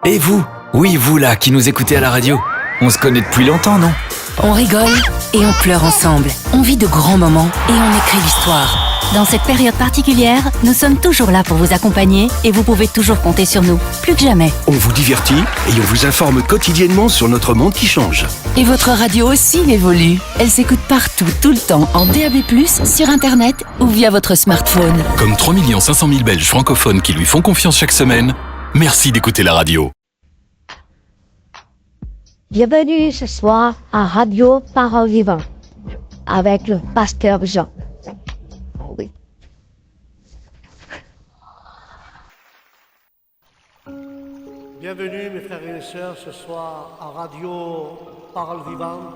Et vous? Oui, vous là, qui nous écoutez à la radio. On se connaît depuis longtemps, non? On rigole et on pleure ensemble. On vit de grands moments et on écrit l'histoire. Dans cette période particulière, nous sommes toujours là pour vous accompagner et vous pouvez toujours compter sur nous, plus que jamais. On vous divertit et on vous informe quotidiennement sur notre monde qui change. Et votre radio aussi évolue. Elle s'écoute partout, tout le temps, en DAB+, sur Internet ou via votre smartphone. Comme 3 500 000 Belges francophones qui lui font confiance chaque semaine, merci d'écouter la radio. Bienvenue ce soir à Radio Parole Vivante avec le pasteur Jean. Oui. Bienvenue mes frères et sœurs ce soir à Radio Parole Vivante.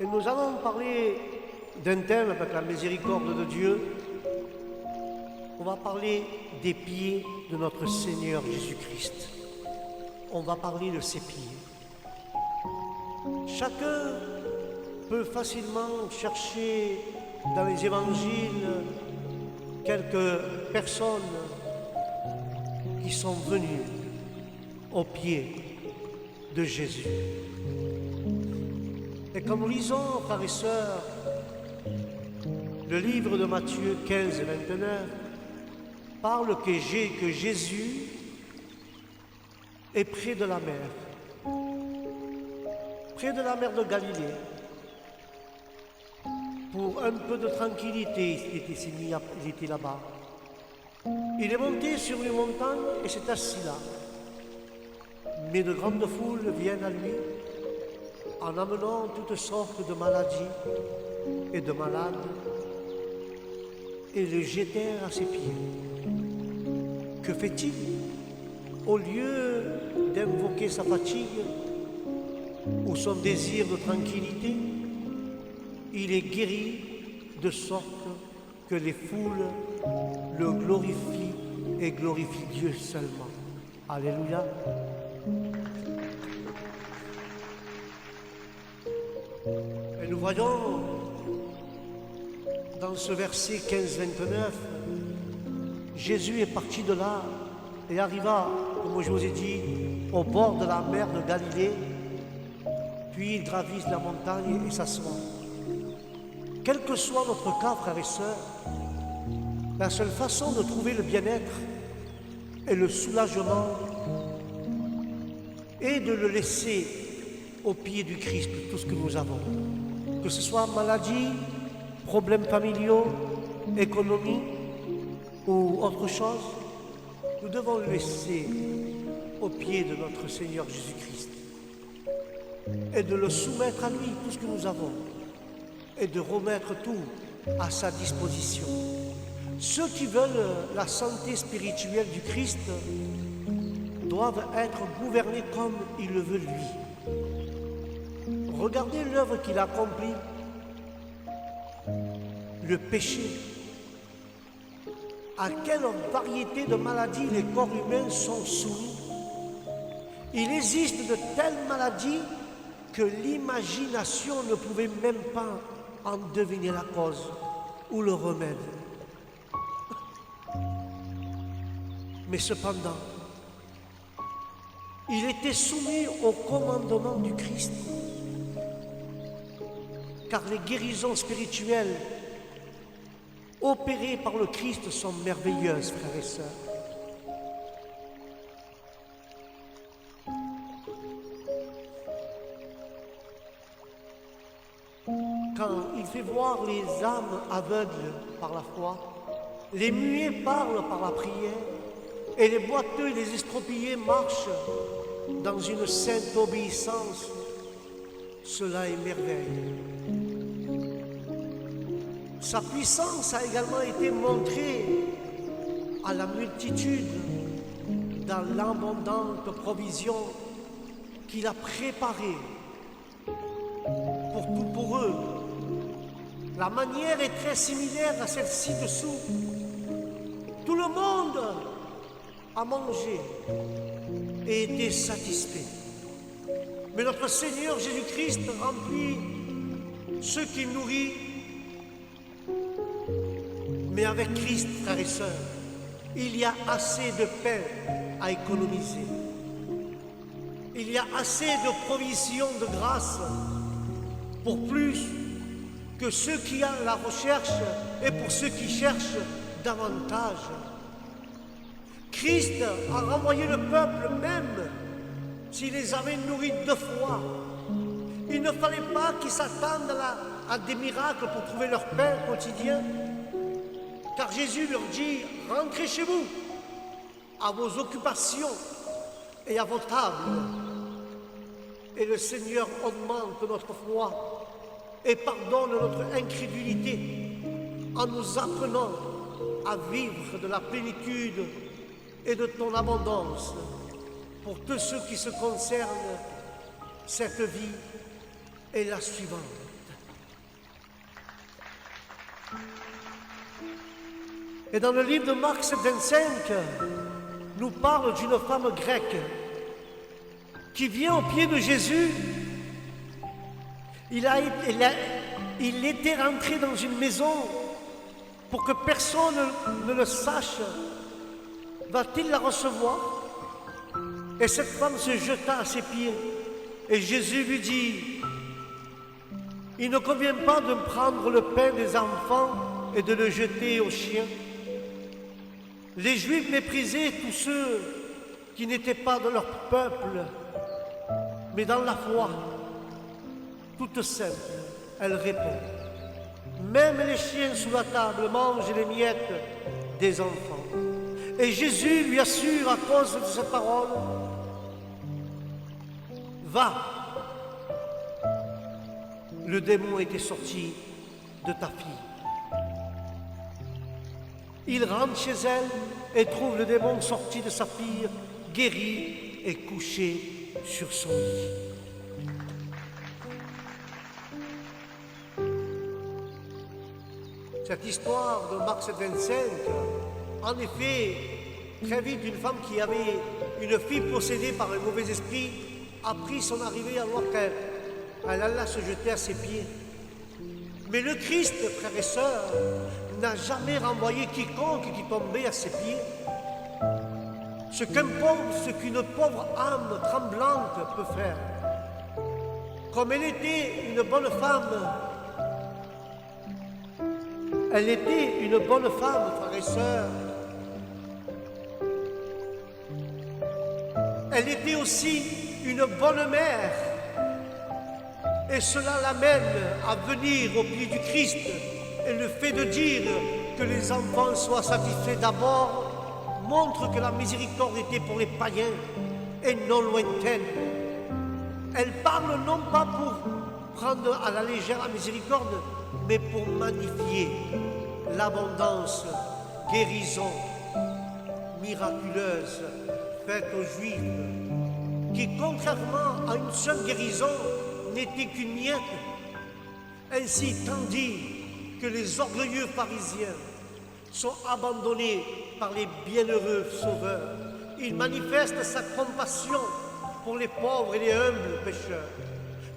Et nous allons parler d'un thème avec la miséricorde de Dieu. On va parler des pieds de notre Seigneur Jésus-Christ. On va parler de ses pieds. Chacun peut facilement chercher dans les évangiles quelques personnes qui sont venues aux pieds de Jésus. Et quand nous lisons, frères et sœurs, le livre de Matthieu 15 et 29, parle que Jésus est près de la mer de Galilée. Pour un peu de tranquillité, il était là-bas. Il est monté sur une montagne et s'est assis là. Mais de grandes foules viennent à lui en amenant toutes sortes de maladies et de malades et le jetèrent à ses pieds. Que fait-il? Au lieu d'invoquer sa fatigue ou son désir de tranquillité, il est guéri de sorte que les foules le glorifient et glorifient Dieu seulement. Alléluia. Et nous voyons dans ce verset 15-29, Jésus est parti de là et arriva, comme je vous ai dit, au bord de la mer de Galilée. Puis il gravit la montagne et s'assoit. Quel que soit notre cas, frères et sœurs, la seule façon de trouver le bien-être et le soulagement est de le laisser au pied du Christ, tout ce que nous avons. Que ce soit maladie, problèmes familiaux, économie ou autre chose, nous devons le laisser au pied de notre Seigneur Jésus-Christ et de le soumettre à lui, tout ce que nous avons, et de remettre tout à sa disposition. Ceux qui veulent la santé spirituelle du Christ doivent être gouvernés comme il le veut lui. Regardez l'œuvre qu'il a accomplie, le péché. À quelle variété de maladies les corps humains sont soumis. Il existe de telles maladies que l'imagination ne pouvait même pas en deviner la cause ou le remède. Mais cependant, il était soumis au commandement du Christ, car les guérisons spirituelles opérées par le Christ sont merveilleuses, frères et sœurs. Quand il fait voir les âmes aveugles par la foi, les muets parlent par la prière, et les boiteux et les estropiés marchent dans une sainte obéissance, cela est merveille. Sa puissance a également été montrée à la multitude dans l'abondante provision qu'il a préparée pour eux. La manière est très similaire à celle-ci dessous. Tout le monde a mangé et été satisfait. Mais notre Seigneur Jésus-Christ remplit ceux qu'il nourrit. Mais avec Christ, frères et sœurs, il y a assez de pain à économiser. il y a assez de provisions de grâce pour plus que ceux qui la recherchent et pour ceux qui cherchent davantage. Christ a renvoyé le peuple même s'il les avait nourris 2 fois. Il ne fallait pas qu'ils s'attendent à des miracles pour trouver leur pain quotidien, car Jésus leur dit, rentrez chez vous, à vos occupations et à vos tables. Et le Seigneur augmente notre foi et pardonne notre incrédulité en nous apprenant à vivre de la plénitude et de ton abondance. Pour tous ceux qui se concernent, cette vie est la suivante. Et dans le livre de Marc 25, nous parle d'une femme grecque qui vient au pied de Jésus. Il était rentré dans une maison pour que personne ne le sache. Va-t-il la recevoir? Et cette femme se jeta à ses pieds. Et Jésus lui dit, il ne convient pas de prendre le pain des enfants et de le jeter aux chiens. Les Juifs méprisaient tous ceux qui n'étaient pas de leur peuple, mais dans la foi, toute simple, elle répond, même les chiens sous la table mangent les miettes des enfants. Et Jésus lui assure à cause de cette parole, va, le démon était sorti de ta fille. Il rentre chez elle et trouve le démon sorti de sa fille, guéri et couché sur son lit. Cette histoire de Marc 25, en effet, très vite, une femme qui avait une fille possédée par un mauvais esprit a pris son arrivée alors qu'elle alla se jeter à ses pieds. Mais le Christ, frères et sœurs, n'a jamais renvoyé quiconque qui tombait à ses pieds. Ce qu'une pauvre âme tremblante peut faire. Comme elle était une bonne femme, frères et sœurs. Elle était aussi une bonne mère. Et cela l'amène à venir au pied du Christ. Et le fait de dire que les enfants soient satisfaits d'abord montre que la miséricorde était pour les païens et non lointaine. Elle parle non pas pour prendre à la légère la miséricorde, mais pour magnifier l'abondance, guérison miraculeuse faite aux Juifs, qui contrairement à une seule guérison n'était qu'une miette. Ainsi, tandis que les orgueilleux pharisiens sont abandonnés par les bienheureux sauveurs, il manifeste sa compassion pour les pauvres et les humbles pécheurs,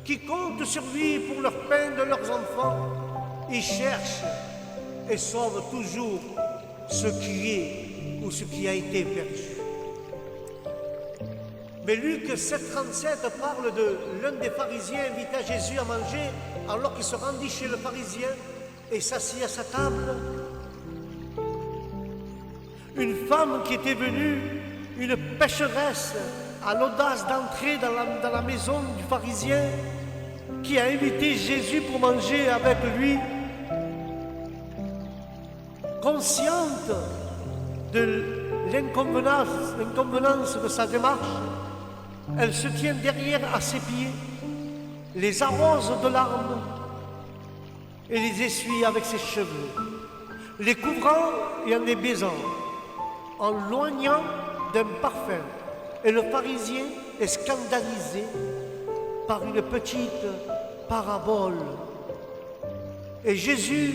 qui comptent sur lui pour leur pain de leurs enfants. Il cherche et sauve toujours ce qui est ou ce qui a été perdu. Mais Luc 7,37 parle de l'un des pharisiens invita Jésus à manger alors qu'il se rendit chez le pharisien et s'assit à sa table. Une femme qui était venue, une pécheresse, a l'audace d'entrer dans la maison du pharisien qui a invité Jésus pour manger avec lui. Consciente de l'inconvenance de sa démarche, elle se tient derrière à ses pieds, les arrose de larmes et les essuie avec ses cheveux, les couvrant et en les baisant, en loignant d'un parfum. Et le pharisien est scandalisé par une petite parabole. Et Jésus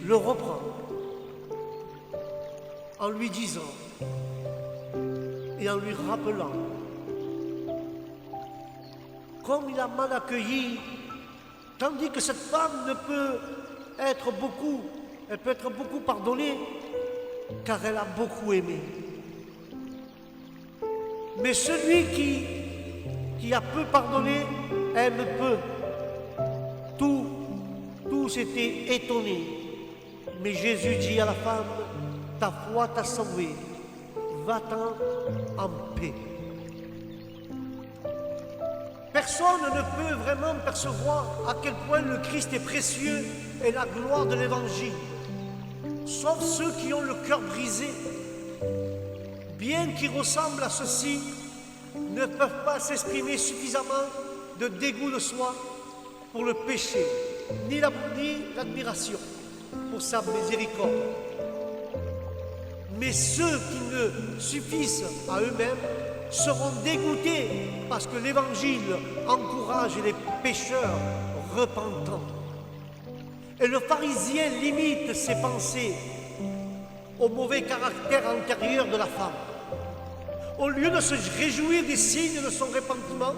le reprend en lui disant et en lui rappelant comme il a mal accueilli, tandis que cette femme ne peut être beaucoup, elle peut être beaucoup pardonnée, car elle a beaucoup aimé. Mais celui qui qui a peu pardonné, aime peu. Tous étaient étonnés. Mais Jésus dit à la femme, ta foi t'a sauvé, va-t'en en paix. Personne ne peut vraiment percevoir à quel point le Christ est précieux et la gloire de l'Évangile, sauf ceux qui ont le cœur brisé. Bien qu'ils ressemblent à ceux-ci, ne peuvent pas s'exprimer suffisamment de dégoût de soi pour le péché, ni l'admiration pour sa miséricorde. Mais ceux qui ne suffisent à eux-mêmes seront dégoûtés parce que l'Évangile encourage les pécheurs repentants. Et le pharisien limite ses pensées au mauvais caractère antérieur de la femme. Au lieu de se réjouir des signes de son repentement,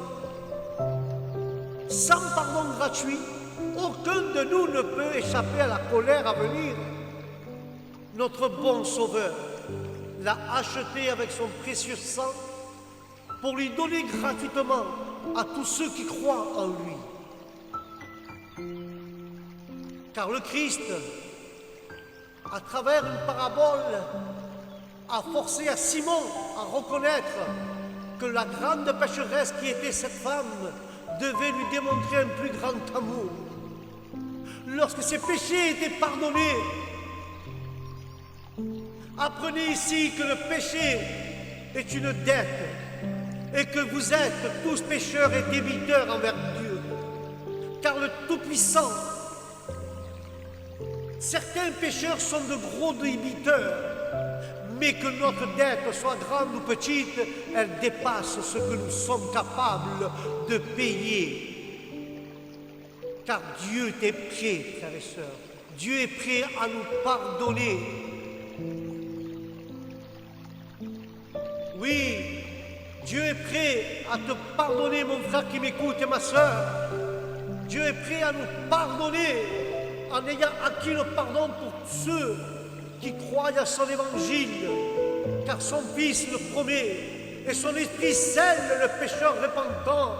sans pardon gratuit, aucun de nous ne peut échapper à la colère à venir. Notre bon Sauveur l'a acheté avec son précieux sang pour lui donner gratuitement à tous ceux qui croient en lui. Car le Christ, à travers une parabole, a forcé à Simon à reconnaître que la grande pécheresse qui était cette femme devait lui démontrer un plus grand amour. Lorsque ses péchés étaient pardonnés, apprenez ici que le péché est une dette et que vous êtes tous pécheurs et débiteurs envers Dieu. Car le Tout-Puissant, certains pécheurs sont de gros débiteurs, mais que notre dette soit grande ou petite, elle dépasse ce que nous sommes capables de payer. Car Dieu est prêt, frères et sœurs, Dieu est prêt à nous pardonner. Oui, Dieu est prêt à te pardonner, mon frère qui m'écoute et ma sœur. Dieu est prêt à nous pardonner en ayant acquis le pardon pour ceux qui croient à son évangile, car son Fils le promet, et son Esprit scelle le pécheur repentant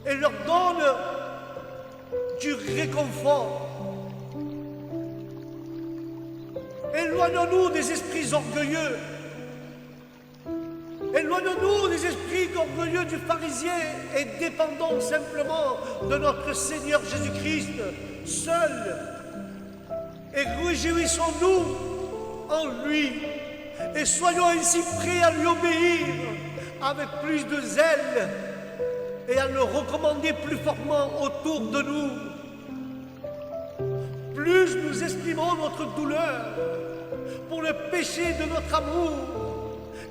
et leur donne du réconfort. Éloignons-nous des esprits orgueilleux. Éloignons-nous des esprits orgueilleux du pharisien et dépendons simplement de notre Seigneur Jésus-Christ seul. Et réjouissons-nous en lui et soyons ainsi prêts à lui obéir avec plus de zèle et à le recommander plus fortement autour de nous. Plus nous exprimons notre douleur pour le péché de notre amour,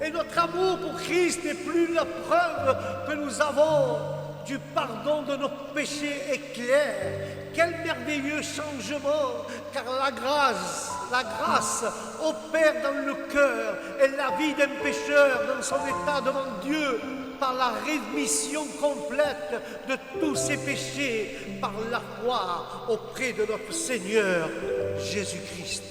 et notre amour pour Christ est plus la preuve que nous avons du pardon de nos péchés est claire. Quel merveilleux changement, car la grâce opère dans le cœur et la vie d'un pécheur dans son état devant Dieu par la rémission complète de tous ses péchés par la foi auprès de notre Seigneur Jésus-Christ.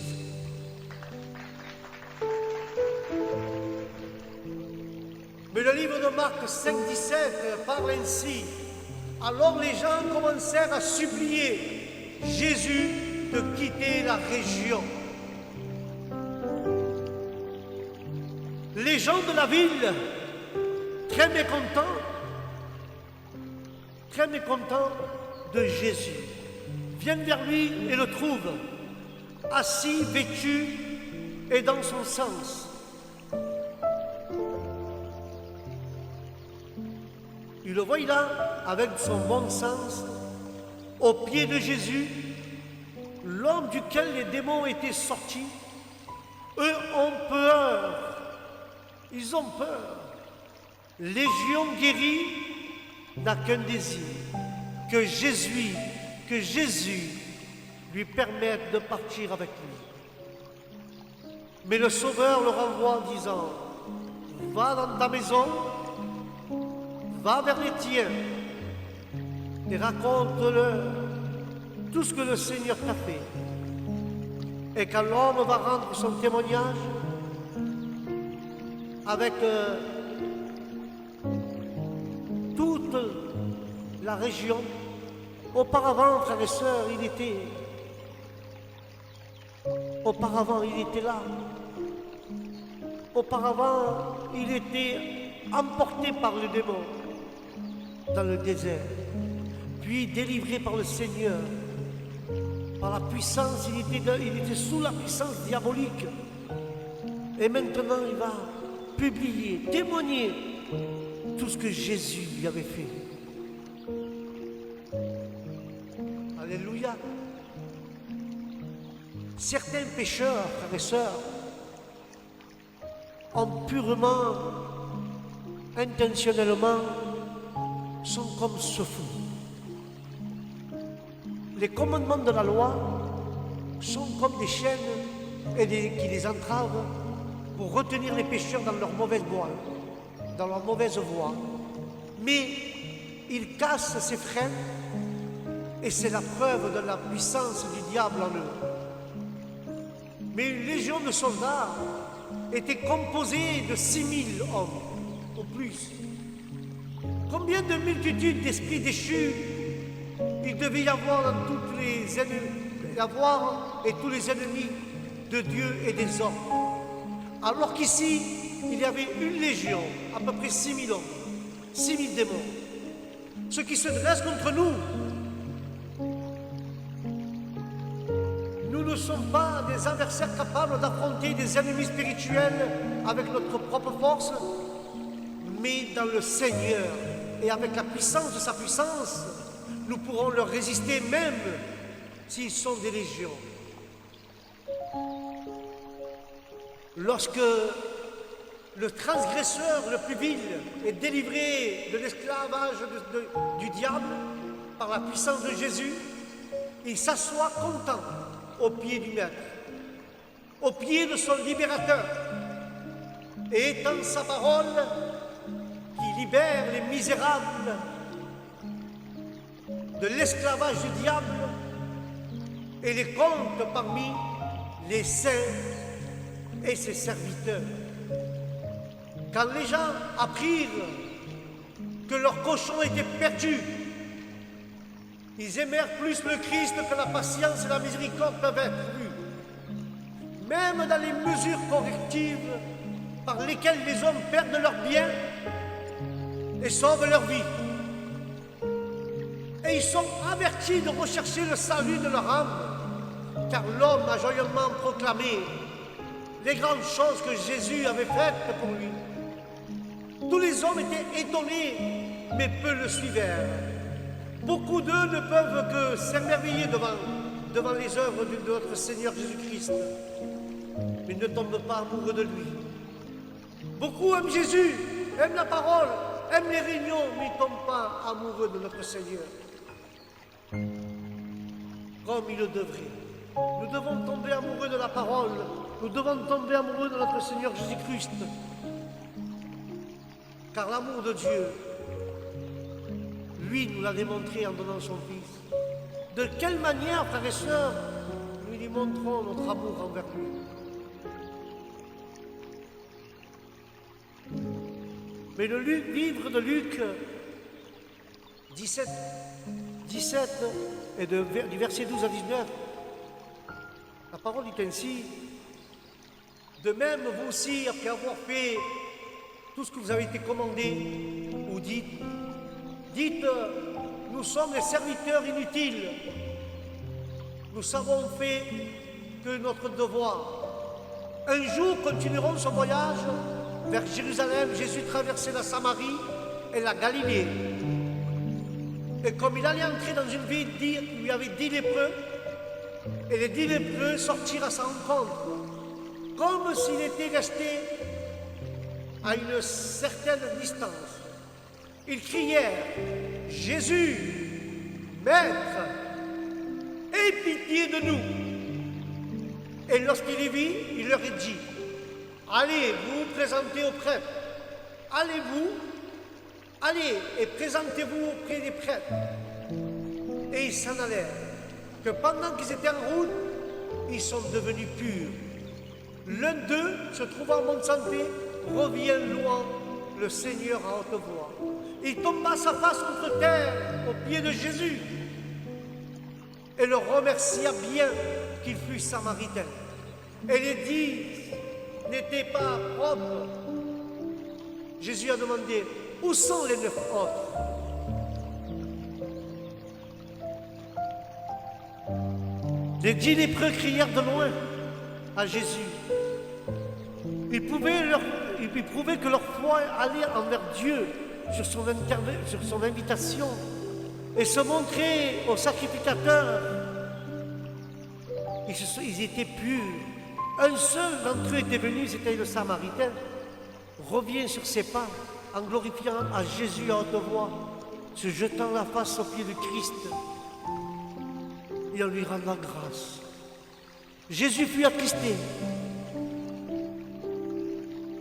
Mais le livre de Marc 5,17 parle ainsi. Alors les gens commencèrent à supplier Jésus de quitter la région. Les gens de la ville, très mécontents de Jésus, viennent vers lui et le trouvent assis, vêtu et dans son sens. Il le voit là, avec son bon sens, au pied de Jésus, l'homme duquel les démons étaient sortis. Eux ont peur, ils ont peur. Légion guérie n'a qu'un désir, que Jésus lui permette de partir avec lui. Mais le Sauveur le renvoie en disant, va dans ta maison, va vers les tiens et raconte-leur tout ce que le Seigneur t'a fait. Et quand l'homme va rendre son témoignage la région. Auparavant, frères et sœurs, Auparavant, il était là. Auparavant, il était emporté par le démon dans le désert, puis délivré par le Seigneur. Par la puissance, il était sous la puissance diabolique. Et maintenant, il va publier, témoigner tout ce que Jésus lui avait fait. Alléluia. Certains pécheurs, frères et sœurs, ont purement, intentionnellement, sont comme ce fou. Les commandements de la loi sont comme des chaînes qui les entravent pour retenir les pécheurs dans leur mauvaise voie, Mais ils cassent ces freins et c'est la preuve de la puissance du diable en eux. Mais une légion de soldats était composée de 6000 hommes, ou plus. Combien de multitudes d'esprits déchus il devait y avoir dans tous les ennemis de Dieu et des hommes. Alors qu'ici, il y avait une légion, à peu près 6000 hommes, 6000 démons. Ceux qui se dressent contre nous, nous ne sommes pas des adversaires capables d'affronter des ennemis spirituels avec notre propre force, mais dans le Seigneur et avec la puissance de sa puissance, nous pourrons leur résister même s'ils sont des légions. Lorsque le transgresseur le plus vil est délivré de l'esclavage du diable par la puissance de Jésus, il s'assoit content aux pieds du Maître, aux pieds de son libérateur, et étend sa parole qui libère les misérables de l'esclavage du diable et les compte parmi les saints et ses serviteurs. Quand les gens apprirent que leur cochon était perdu, ils aimèrent plus le Christ que la patience et la miséricorde peuvent être vues. Même dans les mesures correctives par lesquelles les hommes perdent leurs biens et sauvent leur vie. Et ils sont avertis de rechercher le salut de leur âme, car l'homme a joyeusement proclamé les grandes choses que Jésus avait faites pour lui. Tous les hommes étaient étonnés, mais peu le suivèrent. Beaucoup d'eux ne peuvent que s'émerveiller devant les œuvres de notre Seigneur Jésus-Christ, mais ne tombent pas amoureux de lui. Beaucoup aiment Jésus, aiment la parole, aiment les réunions, mais ne tombent pas amoureux de notre Seigneur comme ils le devraient. Nous devons tomber amoureux de la parole, nous devons tomber amoureux de notre Seigneur Jésus-Christ, car l'amour de Dieu, lui, nous l'a démontré en donnant son Fils. De quelle manière, frères et sœurs, nous lui montrons notre amour envers lui? Mais le livre de Luc 17 et du verset 12 à 19, la parole dit ainsi: de même, vous aussi, après avoir fait tout ce que vous avez été commandé, ou dites, nous sommes les serviteurs inutiles. Nous avons fait que notre devoir. Un jour continuerons son voyage vers Jérusalem. Jésus traversait la Samarie et la Galilée. Et comme il allait entrer dans une ville, il y avait 10 lépreux, et les 10 lépreux sortirent à sa rencontre, comme s'il était resté à une certaine distance. Ils crièrent: Jésus, Maître, aie pitié de nous. Et lorsqu'il les vit, il leur a dit: allez, vous présentez au prêtre. Allez et présentez-vous auprès des prêtres. Et ils s'en allèrent. Que pendant qu'ils étaient en route, ils sont devenus purs. L'un d'eux, se trouvant en bonne santé, revient louant le Seigneur à haute voix. Il tomba sa face contre terre aux pieds de Jésus et le remercia bien qu'il fût samaritain. Et les 10 n'étaient pas propres. Jésus a demandé, où sont les 9 autres? Les 10 lépreux crièrent de loin à Jésus. Ils prouvaient que leur foi allait envers Dieu sur son invitation et se montrer au sacrificateur. Ils étaient purs. Un seul d'entre eux était venu, c'était le Samaritain, revient sur ses pas en glorifiant à Jésus à haute voix, se jetant la face aux pieds du Christ et en lui rendant grâce. Jésus fut attristé.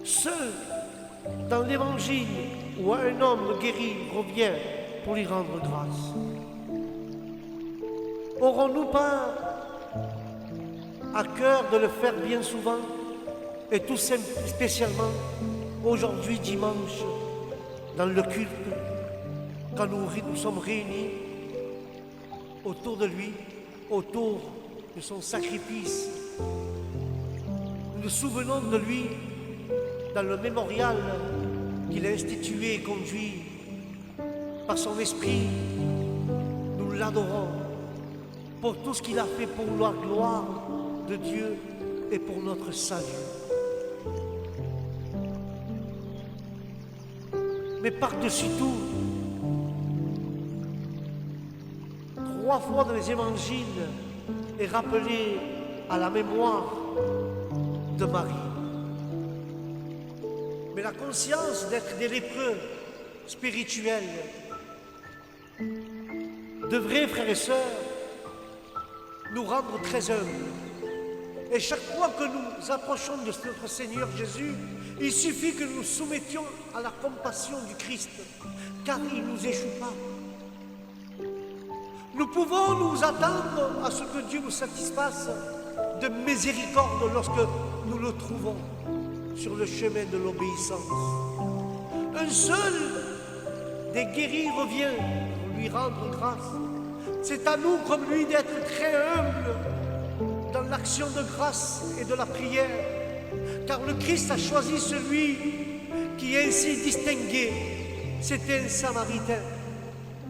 Seul dans l'évangile où un homme guéri revient pour lui rendre grâce. Aurons-nous pas à cœur de le faire bien souvent et tout spécialement aujourd'hui dimanche dans le culte quand nous sommes réunis autour de lui, autour de son sacrifice. Nous nous souvenons de lui dans le mémorial qu'il a institué et conduit par son esprit. Nous l'adorons pour tout ce qu'il a fait pour la gloire de Dieu et pour notre salut. Mais par-dessus tout, 3 fois dans les évangiles est rappelé à la mémoire de Marie. Mais la conscience d'être des lépreux spirituels devrait, frères et sœurs, nous rendre très humbles. Et chaque fois que nous approchons de notre Seigneur Jésus, il suffit que nous nous soumettions à la compassion du Christ, car il ne nous échoue pas. Nous pouvons nous attendre à ce que Dieu nous satisfasse de miséricorde lorsque nous le trouvons sur le chemin de l'obéissance. Un seul des guéris revient pour lui rendre grâce. C'est à nous, comme lui, d'être très humbles dans l'action de grâce et de la prière, car le Christ a choisi celui qui est ainsi distingué. C'était un Samaritain.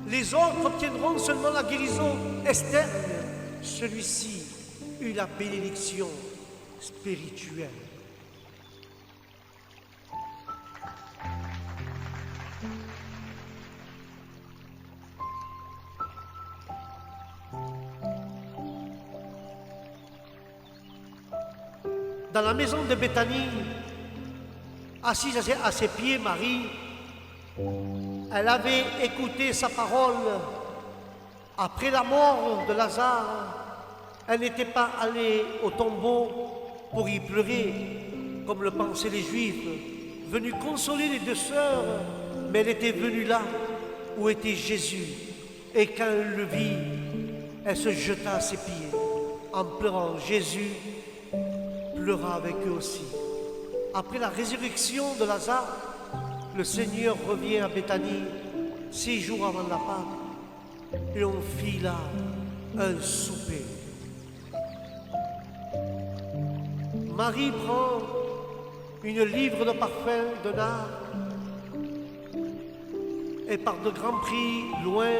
Les autres obtiendront seulement la guérison externe. Celui-ci eut la bénédiction spirituelle. Dans la maison de Béthanie, assise à ses pieds, Marie, elle avait écouté sa parole. Après la mort de Lazare, elle n'était pas allée au tombeau pour y pleurer, comme le pensaient les Juifs, venue consoler les 2 sœurs, mais elle était venue là où était Jésus. Et quand elle le vit, elle se jeta à ses pieds, en pleurant. Jésus pleura avec eux aussi. Après la résurrection de Lazare, le Seigneur revient à Béthanie 6 jours avant la Pâque et on fit là un souper. Marie prend une livre de parfum de nard et par de grands prix loin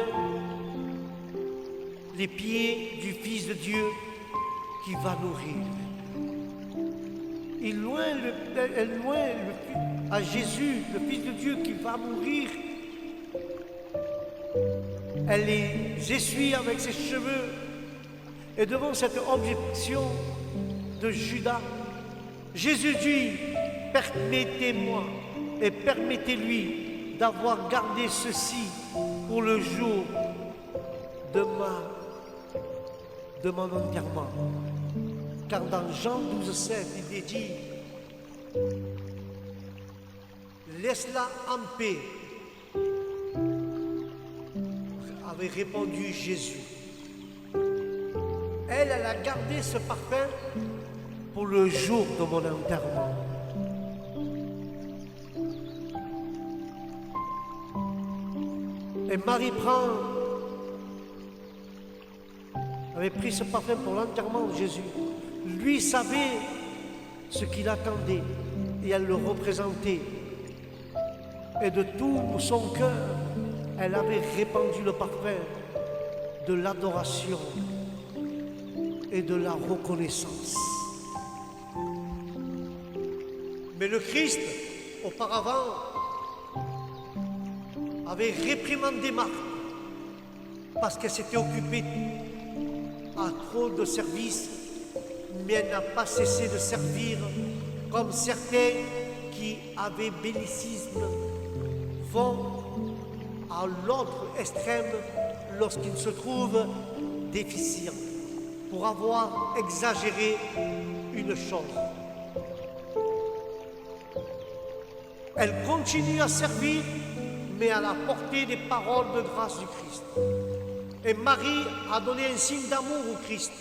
les pieds du Fils de Dieu qui va nourrir. Et loin à Jésus, le Fils de Dieu qui va mourir, elle les essuie avec ses cheveux. Et devant cette objection de Judas, Jésus dit, permettez-moi et permettez-lui d'avoir gardé ceci pour le jour de mon enterrement. Car dans Jean 12,7, il est dit, laisse-la en paix, avait répondu Jésus. Elle a gardé ce parfum pour le jour de mon enterrement. Et Marie avait pris ce parfum pour l'enterrement de Jésus. Lui savait ce qu'il attendait et elle le représentait. Et de tout son cœur, elle avait répandu le parfum de l'adoration et de la reconnaissance. Mais le Christ, auparavant, avait réprimandé Marthe parce qu'elle s'était occupée à trop de services, mais elle n'a pas cessé de servir comme certains qui, avec bellicisme, vont à l'autre extrême lorsqu'ils se trouvent déficients pour avoir exagéré une chose. Elle continue à servir, mais à la portée des paroles de grâce du Christ. Et Marie a donné un signe d'amour au Christ,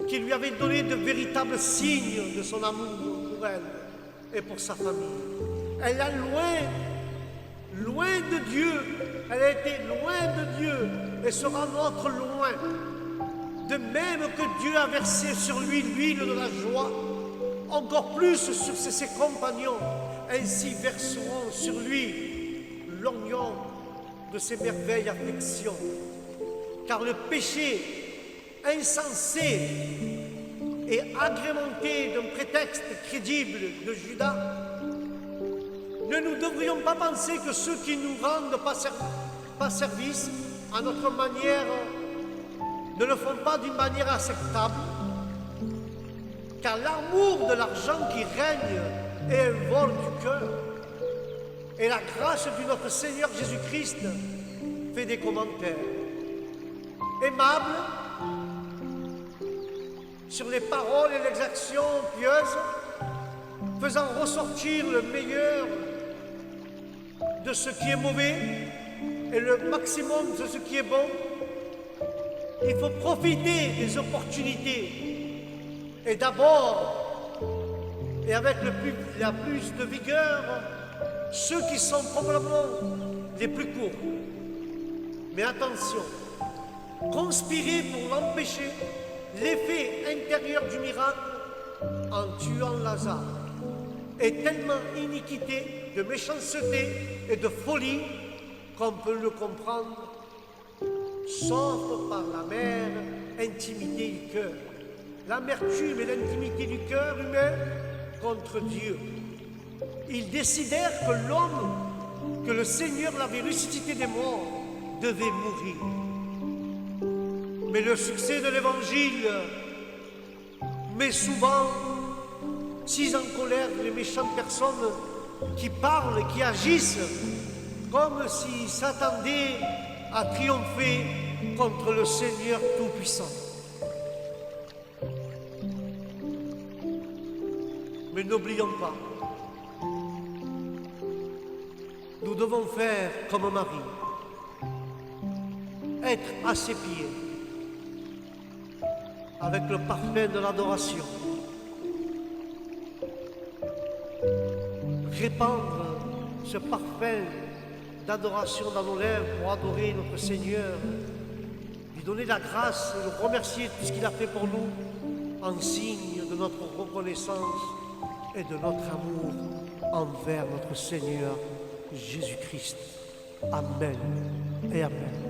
qui lui avait donné de véritables signes de son amour pour elle et pour sa famille. Elle est loin de Dieu. Elle a été loin de Dieu et sera notre loin. De même que Dieu a versé sur lui l'huile de la joie, encore plus sur ses compagnons, ainsi verseront sur lui l'oignon de ses merveilles affections. Car le péché insensé et agrémenté d'un prétexte crédible de Judas, ne nous devrions pas penser que ceux qui nous rendent pas service à notre manière ne le font pas d'une manière acceptable, car l'amour de l'argent qui règne est un vol du cœur, et la grâce de notre Seigneur Jésus-Christ fait des commentaires aimables sur les paroles et les actions pieuses, faisant ressortir le meilleur de ce qui est mauvais et le maximum de ce qui est bon. Il faut profiter des opportunités et d'abord, et avec la plus de vigueur, ceux qui sont probablement les plus courts. Mais attention, conspirer pour l'empêcher l'effet intérieur du miracle en tuant Lazare est tellement iniquité, de méchanceté et de folie qu'on peut le comprendre, sauf par la mère intimité du cœur, l'amertume et l'intimité du cœur humain contre Dieu. Ils décidèrent que l'homme, que le Seigneur l'avait ressuscité des morts, devait mourir. Mais le succès de l'Évangile met souvent si en colère les méchantes personnes qui parlent et qui agissent comme s'ils s'attendaient à triompher contre le Seigneur Tout-Puissant. Mais n'oublions pas, nous devons faire comme Marie, être à ses pieds, avec le parfum de l'adoration, répandre ce parfum d'adoration dans nos lèvres pour adorer notre Seigneur, lui donner la grâce et le remercier de tout ce qu'il a fait pour nous, en signe de notre reconnaissance et de notre amour envers notre Seigneur Jésus-Christ. Amen et Amen.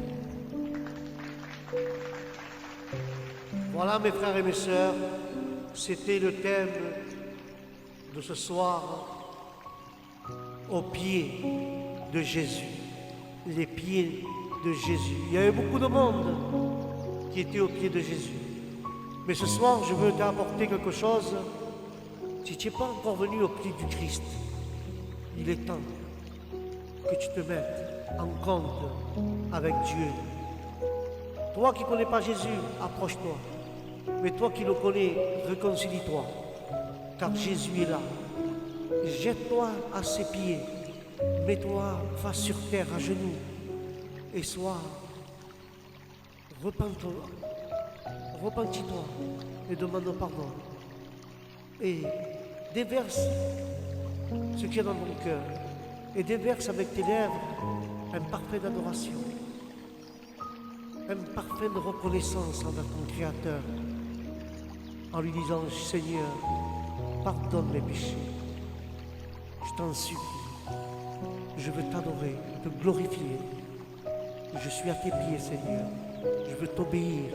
Voilà mes frères et mes sœurs, c'était le thème de ce soir, aux pieds de Jésus, les pieds de Jésus. Il y avait beaucoup de monde qui était aux pieds de Jésus. Mais ce soir, je veux t'apporter quelque chose. Si tu n'es pas encore venu aux pieds du Christ, il est temps que tu te mettes en compte avec Dieu. Toi qui ne connais pas Jésus, approche-toi. Mais toi qui le connais, réconcilie-toi. Car Jésus est là. Jette-toi à ses pieds. Mets-toi face sur terre à genoux. Et sois repentis-toi et demande pardon. Et déverse ce qu'il y a dans ton cœur. Et déverse avec tes lèvres un parfum d'adoration. un parfum de reconnaissance envers ton Créateur, en lui disant, Seigneur, pardonne mes péchés. Je t'en supplie. Je veux t'adorer, te glorifier. Je suis à tes pieds, Seigneur. Je veux t'obéir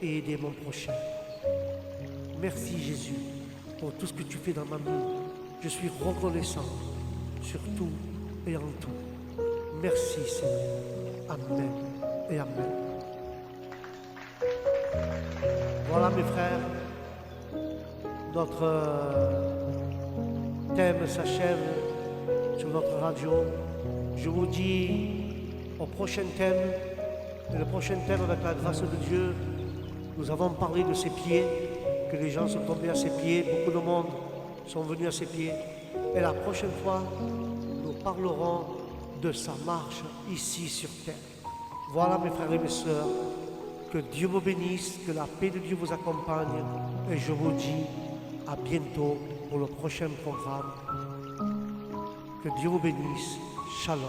et aider mon prochain. Merci, Jésus, pour tout ce que tu fais dans ma vie. Je suis reconnaissant sur tout et en tout. Merci, Seigneur. Amen et Amen. Voilà, mes frères, notre thème s'achève sur notre radio. Je vous dis au prochain thème. Et le prochain thème, avec la grâce de Dieu, nous avons parlé de ses pieds, que les gens sont tombés à ses pieds, beaucoup de monde sont venus à ses pieds. Et la prochaine fois, nous parlerons de sa marche ici sur terre. Voilà, mes frères et mes sœurs, que Dieu vous bénisse, que la paix de Dieu vous accompagne, et je vous dis à bientôt pour le prochain programme. Que Dieu vous bénisse. Shalom.